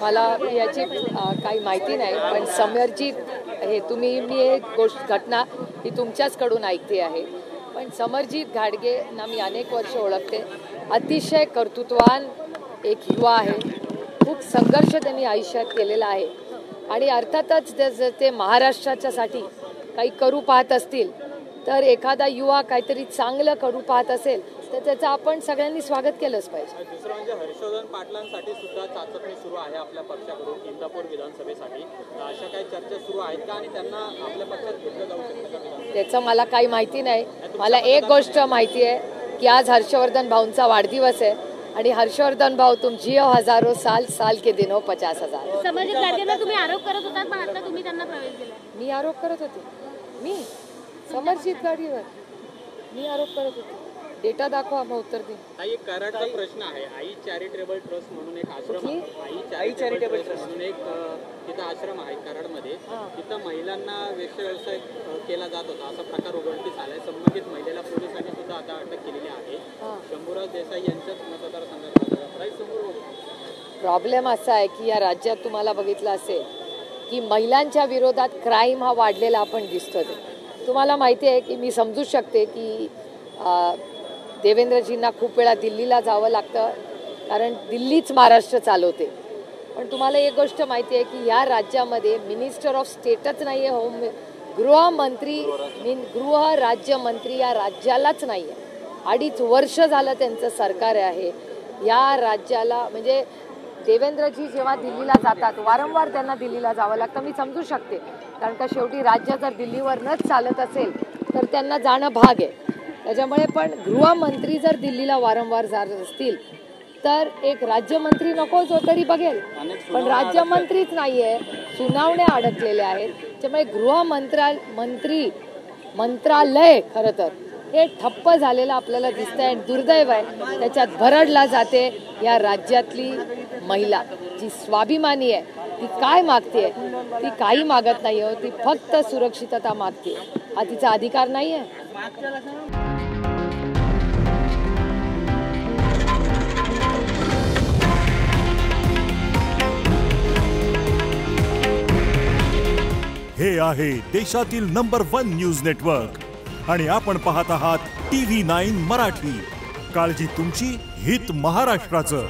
मला याची काही माहिती नाही, पण समरजीत हे मी एक घटना ही तुमच्याचकडून ऐकते आहे. पण समरजीत घाडगेंना मी अनेक वर्ष ओळखते. अतिशय कर्तृत्ववान एक युवा आहे. खूप संघर्ष त्यांनी आयुष्यात केलेला आहे आणि अर्थातच जर ते महाराष्ट्राच्यासाठी काही करू पाहत असतील तर एखादा युवा काहीतरी चांगलं करू पाहत असेल तर त्याचं आपण सगळ्यांनी स्वागत केलंच पाहिजे. दुसरं म्हणजे हर्षवर्धन पाटलांसाठी सुद्धा चाचपणी सुरू आहे आपल्या पक्षाकडून इंदापूर विधानसभेसाठी. अशा काही चर्चा सुरू आहेत का आणि त्यांना आपल्या पक्षात घेतलं जाऊ शकतं का? त्याचं मला काही माहिती नाही. मला एक गोष्ट माहिती आहे की आज हर्षवर्धन भाऊंचा वाढदिवस आहे आणि हर्षवर्धन भाऊ तुम जियो हजारो साल, साल के दिनो 50,000. समरजीत घाडगेंना तुम्ही आरोप करत होतात, पण आता तुम्ही त्यांना प्रवेश दिला. मी आरोप करत होते? मी समरजीत घाडगेवर मी आरोप करत होते? डेटा दाखवा, मग उत्तर दे. एक कराडचा प्रश्न आहे. आई चॅरिटेबल ट्रस्ट म्हणून एक आश्रम आहे. आई चॅरिटेबल ट्रस्ट म्हणून एक तिथं आश्रम आहे कराडमध्ये. तिथं महिलांना व्यवसाय केला जात होता असा प्रकार उघडकीस आलाय. संबंधित महिलेला पोलिसांनी सुद्धा आता अटक केलेली आहे. शंभूराज देसाई यांच्याच मतदारसंघात. प्रॉब्लेम असा आहे की या राज्यात तुम्हाला बघितलं असेल की महिलांच्या विरोधात क्राईम हा वाढलेला आपण दिसतो. तुम्हाला माहिती आहे की मी समजू शकते की देवेंद्रजींना खूप वेळा दिल्लीला जावं लागतं कारण दिल्लीच महाराष्ट्र चालवते. पण तुम्हाला एक गोष्ट माहिती आहे की या राज्यामध्ये मिनिस्टर ऑफ स्टेटच नाही आहे. गृह राज्यमंत्री या राज्यालाच नाही आहे. 2.5 वर्ष झालं त्यांचं सरकार आहे. या राज्याला म्हणजे देवेंद्रजी जेव्हा दिल्लीला जातात वारंवार त्यांना दिल्लीला जावं लागतं. मी समजू शकते कारण का शेवटी राज्य जर दिल्लीवरनंच चालत असेल तर त्यांना जाणं भाग आहे. त्याच्यामुळे पण गृहमंत्री जर दिल्लीला वारंवार जात असतील तर एक राज्यमंत्री नको जो तरी बघेल, पण राज्यमंत्रीच नाही आहे. सुनावण्या अडकलेल्या आहेत. त्याच्यामुळे मंत्रालय खरं तर हे ठप्प झालेलं आपल्याला दिसतंय आणि दुर्दैव आहे त्याच्यात भरडला जाते या राज्यातली महिला जी स्वाभिमानी आहे. ती काय मागते? ती काही मागत नाही हो. ती फक्त सुरक्षितता मागते. हा तिचा अधिकार नाही आहे. हे आहे देशातील नंबर 1 न्यूज नेटवर्क आणि आपण पाहत आहात TV9 मराठी. काळजी तुमची, हित महाराष्ट्राचं.